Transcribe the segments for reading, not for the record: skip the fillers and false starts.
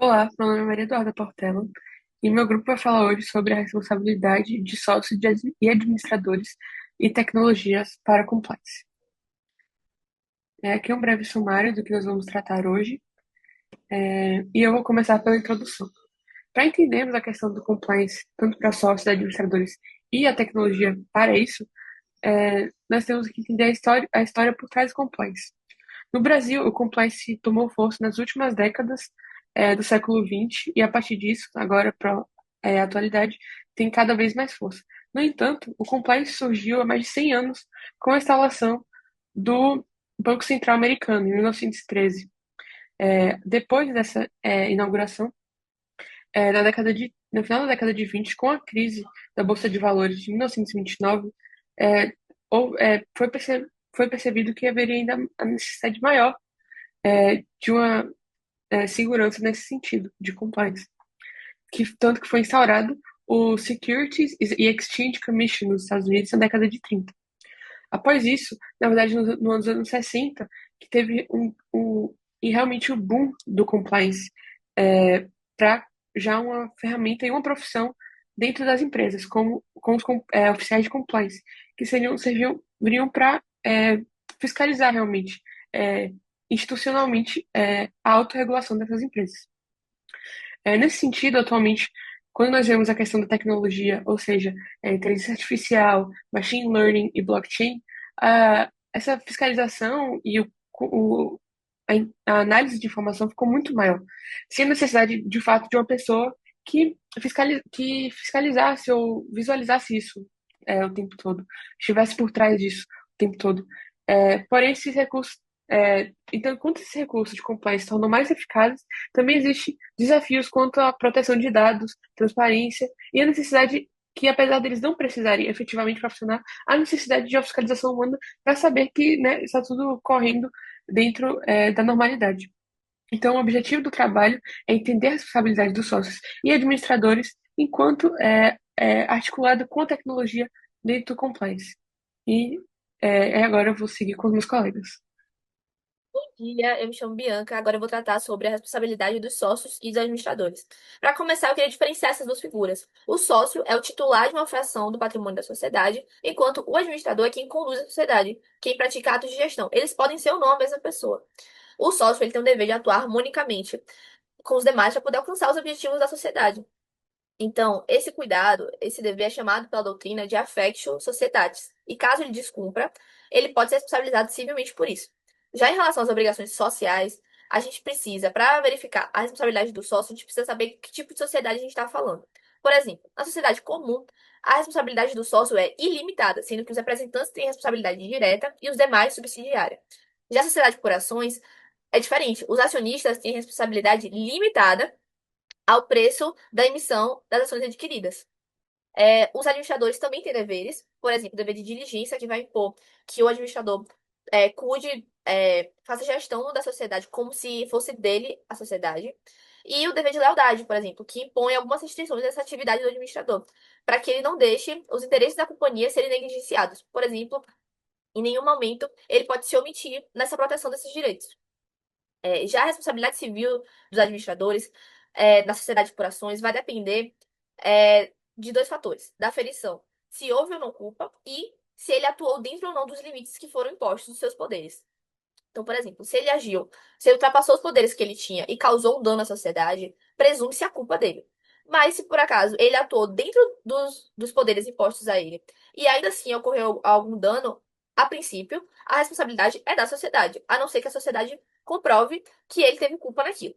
Olá, meu nome é Maria Eduarda Portela e meu grupo vai falar hoje sobre a responsabilidade de sócios e administradores e tecnologias para compliance. Aqui é um breve sumário do que nós vamos tratar hoje, e eu vou começar pela introdução. Para entendermos a questão do compliance, tanto para sócios, administradores e a tecnologia para isso, nós temos que entender a história por trás do compliance. No Brasil, o compliance tomou força nas últimas décadas do século XX e, a partir disso, agora para a atualidade, tem cada vez mais força. No entanto, o compliance surgiu há mais de 100 anos com a instalação do Banco Central Americano, em 1913. Depois dessa inauguração, no final da década de 20, com a crise da Bolsa de Valores de 1929, é, foi percebido que haveria ainda a necessidade maior de uma segurança nesse sentido, de compliance. Tanto que foi instaurado o Securities and Exchange Commission nos Estados Unidos na década de 30. Após isso, na verdade, nos anos 60, que teve e realmente o boom do compliance para já uma ferramenta e uma profissão dentro das empresas, como os oficiais de compliance, que viriam para fiscalizar realmente, é, institucionalmente, a autorregulação dessas empresas. Nesse sentido, atualmente, quando nós vemos a questão da tecnologia, ou seja, inteligência artificial, machine learning e blockchain, essa fiscalização e a análise de informação ficou muito maior, sem a necessidade, de fato, de uma pessoa que fiscalizasse ou visualizasse isso o tempo todo, estivesse por trás disso o tempo todo. Porém, esses recursos, então, enquanto esses recursos de compliance se tornam mais eficazes, também existe desafios quanto à proteção de dados, transparência e a necessidade que, apesar deles não precisarem efetivamente para funcionar, a necessidade de uma fiscalização humana para saber que, né, está tudo correndo dentro, da normalidade. Então, o objetivo do trabalho é entender a responsabilidade dos sócios e administradores enquanto é articulado com a tecnologia dentro do compliance. E agora eu vou seguir com os meus colegas. Bom dia, eu me chamo Bianca. Agora eu vou tratar sobre a responsabilidade dos sócios e dos administradores. Para começar, eu queria diferenciar essas duas figuras. O sócio é o titular de uma fração do patrimônio da sociedade, enquanto o administrador é quem conduz a sociedade, quem pratica atos de gestão. Eles podem ser ou não a mesma pessoa. O sócio ele tem o dever de atuar harmonicamente com os demais para poder alcançar os objetivos da sociedade. Então, esse cuidado, esse dever é chamado pela doutrina de affectio societatis. E caso ele descumpra, ele pode ser responsabilizado civilmente por isso. Já em relação às obrigações sociais, a gente precisa, para verificar a responsabilidade do sócio, a gente precisa saber que tipo de sociedade a gente está falando. Por exemplo, na sociedade comum, a responsabilidade do sócio é ilimitada, sendo que os representantes têm responsabilidade direta e os demais subsidiária. Já a sociedade por ações é diferente. Os acionistas têm responsabilidade limitada ao preço da emissão das ações adquiridas. Os administradores também têm deveres, por exemplo, o dever de diligência, que vai impor que o administrador faça gestão da sociedade como se fosse dele a sociedade. E o dever de lealdade, por exemplo, que impõe algumas restrições dessa atividade do administrador, para que ele não deixe os interesses da companhia serem negligenciados. Por exemplo, em nenhum momento ele pode se omitir nessa proteção desses direitos. Já a responsabilidade civil dos administradores na sociedade por ações vai depender de dois fatores: da aferição, se houve ou não culpa, e se ele atuou dentro ou não dos limites que foram impostos dos seus poderes. Então, por exemplo, se ele agiu, se ele ultrapassou os poderes que ele tinha e causou um dano à sociedade, presume-se a culpa dele. Mas se por acaso ele atuou dentro dos poderes impostos a ele e ainda assim ocorreu algum dano, a princípio, a responsabilidade é da sociedade, a não ser que a sociedade comprove que ele teve culpa naquilo.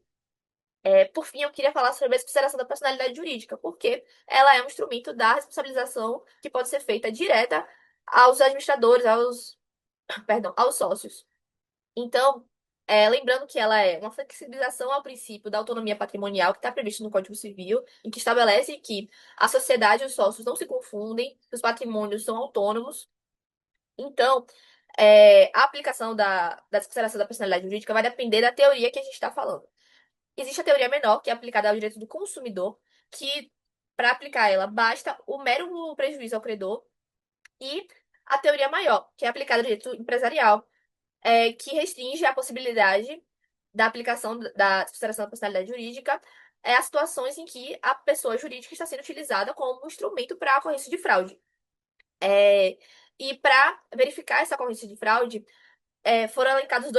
Por fim, eu queria falar sobre a consideração da personalidade jurídica, porque ela é um instrumento da responsabilização que pode ser feita direta aos administradores, perdão, aos sócios. Então, lembrando que ela é uma flexibilização ao princípio da autonomia patrimonial que está previsto no Código Civil, em que estabelece que a sociedade e os sócios não se confundem, que os patrimônios são autônomos. Então, a aplicação da desconsideração da personalidade jurídica vai depender da teoria que a gente está falando. Existe a teoria menor, que é aplicada ao direito do consumidor, que, para aplicar ela, basta o mero prejuízo ao credor, e a teoria maior, que é aplicada ao direito empresarial, que restringe a possibilidade. da aplicação da consideração da personalidade jurídica é as situações em que a pessoa jurídica está sendo utilizada como um instrumento para a ocorrência de fraude. É, e para verificar essa ocorrência de fraude, foram elencados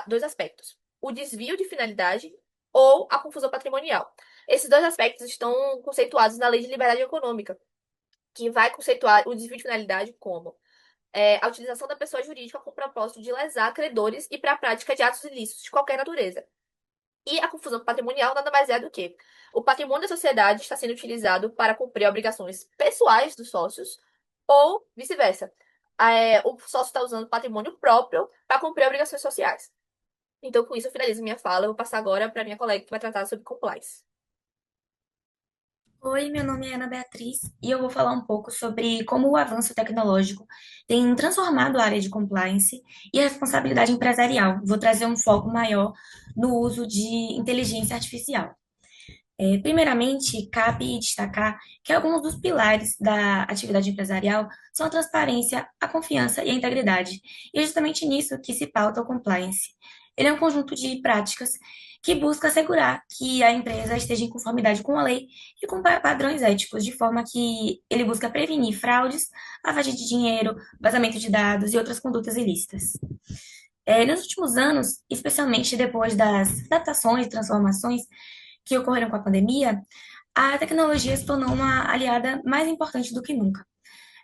dois aspectos: o desvio de finalidade ou a confusão patrimonial. Esses dois aspectos estão conceituados na Lei de Liberdade Econômica, que vai conceituar o desvio de finalidade como a utilização da pessoa jurídica com o propósito de lesar credores e para a prática de atos ilícitos de qualquer natureza. E a confusão patrimonial nada mais é do que o patrimônio da sociedade está sendo utilizado para cumprir obrigações pessoais dos sócios ou vice-versa. O sócio está usando patrimônio próprio para cumprir obrigações sociais. Então, com isso, eu finalizo minha fala. Eu vou passar agora para minha colega que vai tratar sobre compliance. Oi, meu nome é Ana Beatriz e eu vou falar um pouco sobre como o avanço tecnológico tem transformado a área de compliance e a responsabilidade empresarial. Vou trazer um foco maior no uso de inteligência artificial. Primeiramente, cabe destacar que alguns dos pilares da atividade empresarial são a transparência, a confiança e a integridade. E é justamente nisso que se pauta o compliance. Ele é um conjunto de práticas que busca assegurar que a empresa esteja em conformidade com a lei e com padrões éticos, de forma que ele busca prevenir fraudes, lavagem de dinheiro, vazamento de dados e outras condutas ilícitas. Nos últimos anos, especialmente depois das adaptações e transformações que ocorreram com a pandemia, a tecnologia se tornou uma aliada mais importante do que nunca.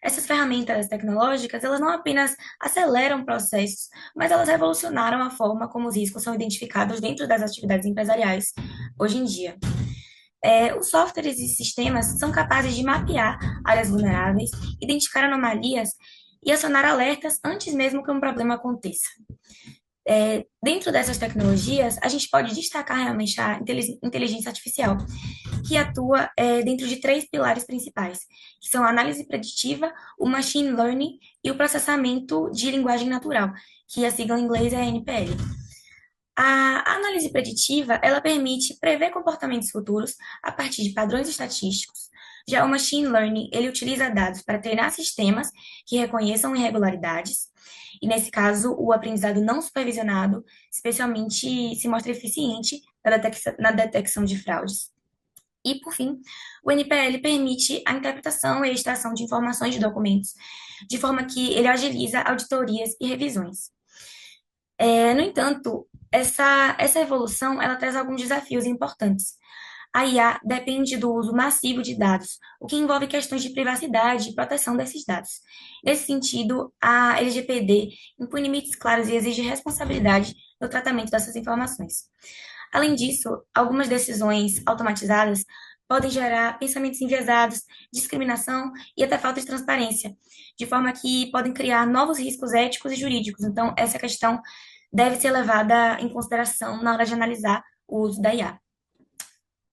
Essas ferramentas tecnológicas, elas não apenas aceleram processos, mas elas revolucionaram a forma como os riscos são identificados dentro das atividades empresariais hoje em dia. Os softwares e sistemas são capazes de mapear áreas vulneráveis, identificar anomalias e acionar alertas antes mesmo que um problema aconteça. Dentro dessas tecnologias, a gente pode destacar realmente a inteligência artificial, que atua dentro de três pilares principais, que são a análise preditiva, o machine learning e o processamento de linguagem natural, que a sigla em inglês é NPL. A análise preditiva, ela permite prever comportamentos futuros a partir de padrões estatísticos. Já o machine learning, ele utiliza dados para treinar sistemas que reconheçam irregularidades, e nesse caso, o aprendizado não supervisionado, especialmente, se mostra eficiente na detecção de fraudes. E, por fim, o NPL permite a interpretação e extração de informações de documentos, de forma que ele agiliza auditorias e revisões. No entanto, essa evolução ela traz alguns desafios importantes. A IA depende do uso massivo de dados, o que envolve questões de privacidade e proteção desses dados. Nesse sentido, a LGPD impõe limites claros e exige responsabilidade no tratamento dessas informações. Além disso, algumas decisões automatizadas podem gerar pensamentos enviesados, discriminação e até falta de transparência, de forma que podem criar novos riscos éticos e jurídicos. Então, essa questão deve ser levada em consideração na hora de analisar o uso da IA.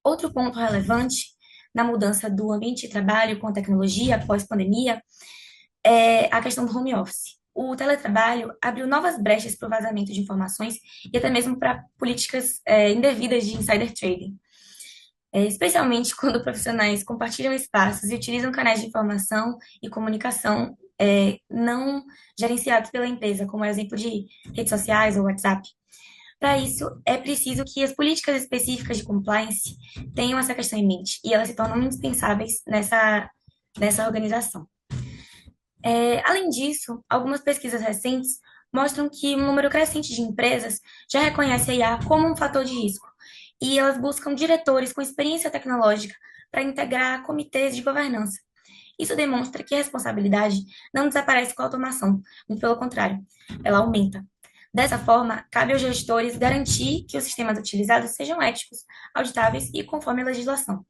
Outro ponto relevante na mudança do ambiente de trabalho com a tecnologia pós-pandemia é a questão do home office. O teletrabalho abriu novas brechas para o vazamento de informações e até mesmo para políticas indevidas de insider trading. Especialmente quando profissionais compartilham espaços e utilizam canais de informação e comunicação não gerenciados pela empresa, como o exemplo de redes sociais ou WhatsApp. Para isso, é preciso que as políticas específicas de compliance tenham essa questão em mente e elas se tornam indispensáveis nessa organização. Além disso, algumas pesquisas recentes mostram que um número crescente de empresas já reconhece a IA como um fator de risco e elas buscam diretores com experiência tecnológica para integrar comitês de governança. Isso demonstra que a responsabilidade não desaparece com a automação, muito pelo contrário, ela aumenta. Dessa forma, cabe aos gestores garantir que os sistemas utilizados sejam éticos, auditáveis e conforme a legislação.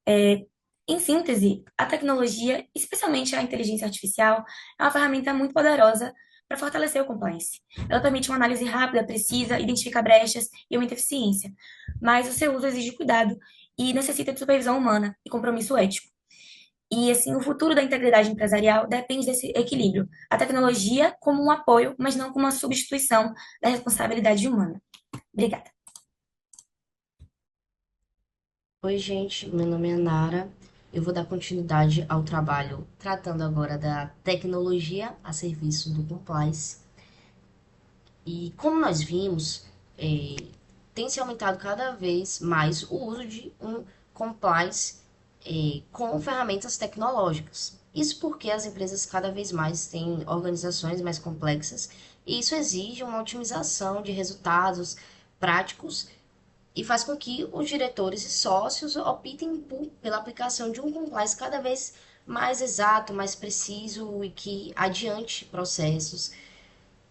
Em síntese, a tecnologia, especialmente a inteligência artificial, é uma ferramenta muito poderosa para fortalecer o compliance. Ela permite uma análise rápida, precisa, identifica brechas e aumenta a eficiência, mas o seu uso exige cuidado e necessita de supervisão humana e compromisso ético. E, assim, o futuro da integridade empresarial depende desse equilíbrio. A tecnologia como um apoio, mas não como uma substituição da responsabilidade humana. Obrigada. Oi, gente, meu nome é Nara. Eu vou dar continuidade ao trabalho tratando agora da tecnologia a serviço do compliance. E como nós vimos, tem se aumentado cada vez mais o uso de um compliance com ferramentas tecnológicas. Isso porque as empresas cada vez mais têm organizações mais complexas e isso exige uma otimização de resultados práticos e faz com que os diretores e sócios optem pela aplicação de um compliance cada vez mais exato, mais preciso e que adiante processos.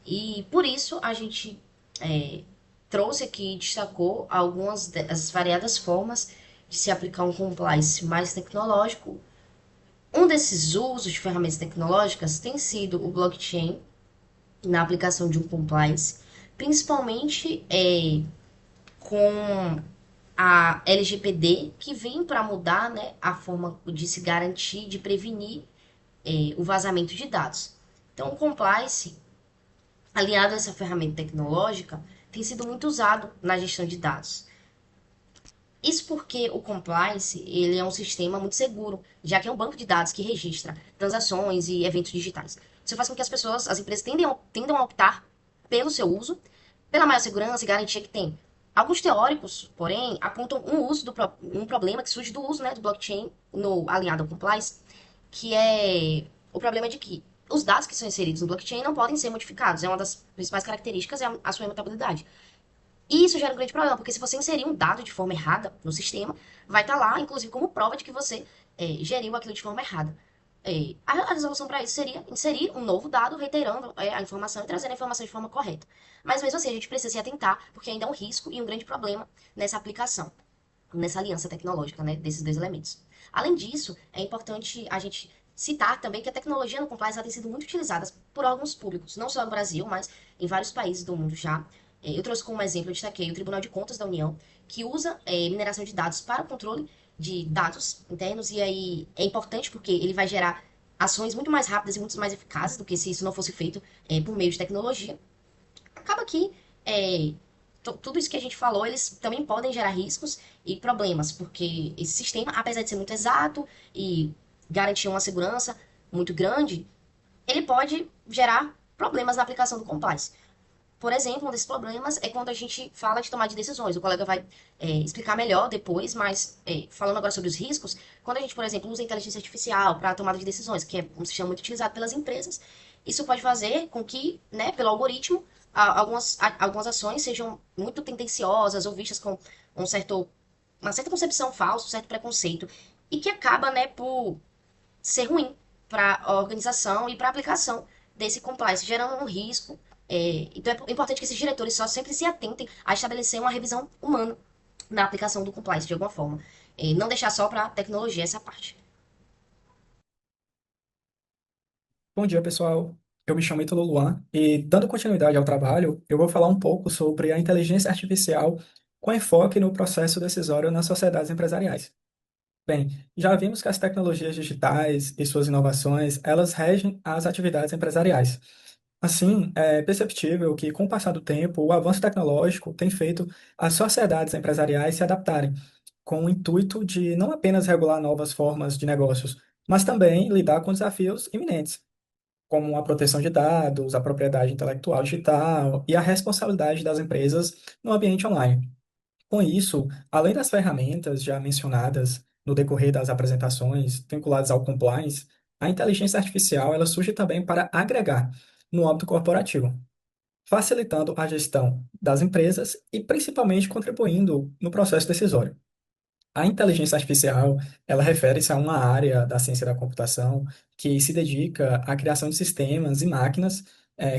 E por isso a gente trouxe aqui e destacou algumas das variadas formas de se aplicar um compliance mais tecnológico. Um desses usos de ferramentas tecnológicas tem sido o blockchain na aplicação de um compliance, principalmente com a LGPD, que vem para mudar, né, a forma de se garantir, de prevenir o vazamento de dados. Então, o compliance, aliado a essa ferramenta tecnológica, tem sido muito usado na gestão de dados. Isso porque o compliance ele é um sistema muito seguro, já que é um banco de dados que registra transações e eventos digitais. Isso faz com que as pessoas, as empresas tendam a optar pelo seu uso, pela maior segurança e garantia que tem. Alguns teóricos, porém, apontam um problema que surge do uso, né, do blockchain no alinhado ao compliance, que é o problema de que os dados que são inseridos no blockchain não podem ser modificados. É uma das principais características é a sua imutabilidade. E isso gera um grande problema, porque se você inserir um dado de forma errada no sistema, vai estar lá, inclusive, como prova de que você geriu aquilo de forma errada. A resolução para isso seria inserir um novo dado, reiterando a informação e trazendo a informação de forma correta. Mas mesmo assim, a gente precisa se atentar, porque ainda é um risco e um grande problema nessa aplicação, nessa aliança tecnológica, né, desses dois elementos. Além disso, é importante a gente citar também que a tecnologia no compliance ela tem sido muito utilizada por órgãos públicos, não só no Brasil, mas em vários países do mundo já. Eu trouxe como exemplo, eu destaquei o Tribunal de Contas da União, que usa mineração de dados para o controle de dados internos, e aí é importante porque ele vai gerar ações muito mais rápidas e muito mais eficazes do que se isso não fosse feito por meio de tecnologia. Acaba que tudo isso que a gente falou, eles também podem gerar riscos e problemas, porque esse sistema, apesar de ser muito exato e garantir uma segurança muito grande, ele pode gerar problemas na aplicação do compliance. Por exemplo, um desses problemas é quando a gente fala de tomar de decisões. O colega vai explicar melhor depois, mas falando agora sobre os riscos, quando a gente, por exemplo, usa a inteligência artificial para a tomada de decisões, que é um sistema muito utilizado pelas empresas, isso pode fazer com que, né, pelo algoritmo, algumas ações sejam muito tendenciosas ou vistas com uma certa concepção falsa, um certo preconceito, e que acaba, né, por ser ruim para a organização e para a aplicação desse compliance, gerando um risco. Então é importante que esses diretores só sempre se atentem a estabelecer uma revisão humana na aplicação do compliance de alguma forma. Não deixar só para a tecnologia essa parte. Bom dia, pessoal. Eu me chamo Ítalo Luan e, dando continuidade ao trabalho, eu vou falar um pouco sobre a inteligência artificial com enfoque no processo decisório nas sociedades empresariais. Bem, já vimos que as tecnologias digitais e suas inovações, elas regem as atividades empresariais. Assim, é perceptível que, com o passar do tempo, o avanço tecnológico tem feito as sociedades empresariais se adaptarem, com o intuito de não apenas regular novas formas de negócios, mas também lidar com desafios iminentes como a proteção de dados, a propriedade intelectual digital e a responsabilidade das empresas no ambiente online. Com isso, além das ferramentas já mencionadas no decorrer das apresentações vinculadas ao compliance, a inteligência artificial ela surge também para agregar no âmbito corporativo, facilitando a gestão das empresas e principalmente contribuindo no processo decisório. A inteligência artificial, ela refere-se a uma área da ciência da computação que se dedica à criação de sistemas e máquinas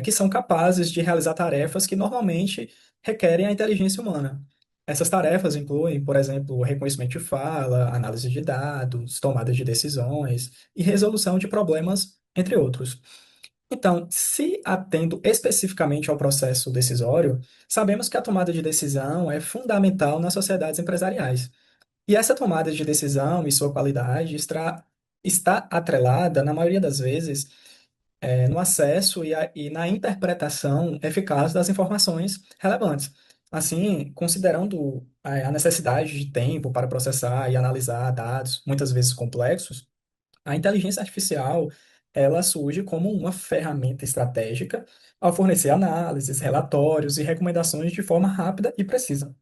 que são capazes de realizar tarefas que normalmente requerem a inteligência humana. Essas tarefas incluem, por exemplo, reconhecimento de fala, análise de dados, tomada de decisões e resolução de problemas, entre outros. Então, se atendo especificamente ao processo decisório, sabemos que a tomada de decisão é fundamental nas sociedades empresariais. E essa tomada de decisão e sua qualidade está atrelada, na maioria das vezes, no acesso e na interpretação eficaz das informações relevantes. Assim, considerando a necessidade de tempo para processar e analisar dados, muitas vezes complexos, a inteligência artificial ela surge como uma ferramenta estratégica ao fornecer análises, relatórios e recomendações de forma rápida e precisa.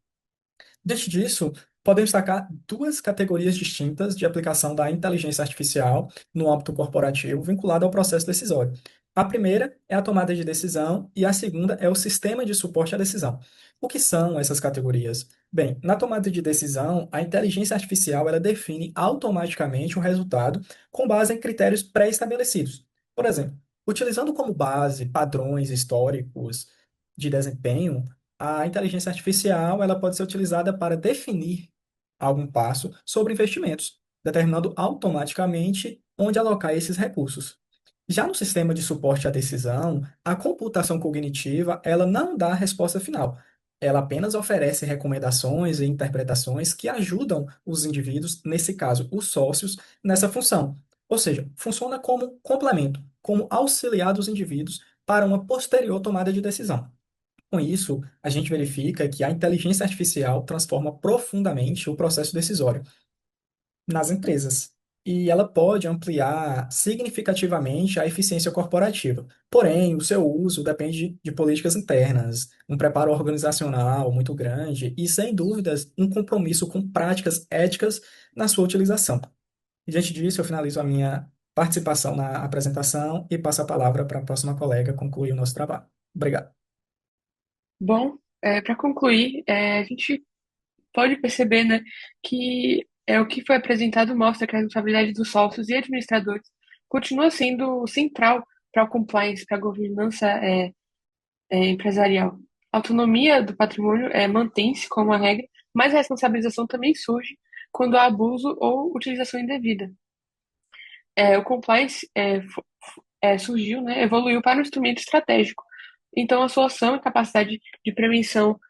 Diante disso, podemos destacar duas categorias distintas de aplicação da inteligência artificial no âmbito corporativo vinculado ao processo decisório. A primeira é a tomada de decisão e a segunda é o sistema de suporte à decisão. O que são essas categorias? Bem, na tomada de decisão, a inteligência artificial ela define automaticamente um resultado com base em critérios pré-estabelecidos. Por exemplo, utilizando como base padrões históricos de desempenho, a inteligência artificial ela pode ser utilizada para definir algum passo sobre investimentos, determinando automaticamente onde alocar esses recursos. Já no sistema de suporte à decisão, a computação cognitiva ela não dá a resposta final. Ela apenas oferece recomendações e interpretações que ajudam os indivíduos, nesse caso, os sócios, nessa função. Ou seja, funciona como complemento, como auxiliar dos indivíduos para uma posterior tomada de decisão. Com isso, a gente verifica que a inteligência artificial transforma profundamente o processo decisório nas empresas. E ela pode ampliar significativamente a eficiência corporativa. Porém, o seu uso depende de políticas internas, um preparo organizacional muito grande e, sem dúvidas, um compromisso com práticas éticas na sua utilização. E, diante disso, eu finalizo a minha participação na apresentação e passo a palavra para a próxima colega concluir o nosso trabalho. Obrigado. Bom, para concluir, a gente pode perceber, né, que o que foi apresentado mostra que a responsabilidade dos sócios e administradores continua sendo central para o compliance, para a governança empresarial. A autonomia do patrimônio mantém-se como a regra, mas a responsabilização também surge quando há abuso ou utilização indevida. O compliance surgiu, né, evoluiu para um instrumento estratégico. Então, a sua ação e capacidade de prevenção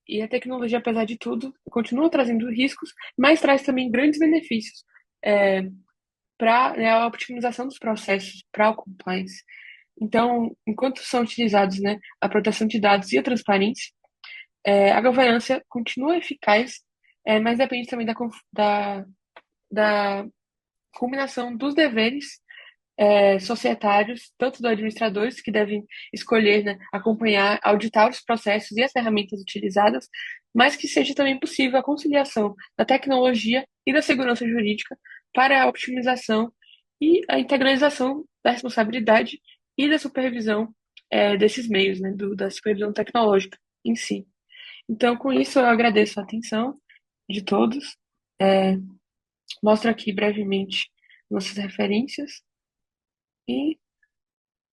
e a tecnologia, apesar de tudo, continua trazendo riscos, mas traz também grandes benefícios para a optimização dos processos, para o compliance. Então, enquanto são utilizados, né, a proteção de dados e a transparência, a governança continua eficaz, mas depende também da combinação dos deveres societários, tanto dos administradores, que devem escolher, né, acompanhar, auditar os processos e as ferramentas utilizadas, mas que seja também possível a conciliação da tecnologia e da segurança jurídica para a optimização e a integralização da responsabilidade e da supervisão desses meios, né, da supervisão tecnológica em si. Então, com isso, eu agradeço a atenção de todos. É, Mostro aqui brevemente nossas referências e,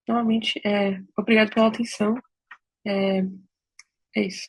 novamente, obrigado pela atenção. É isso.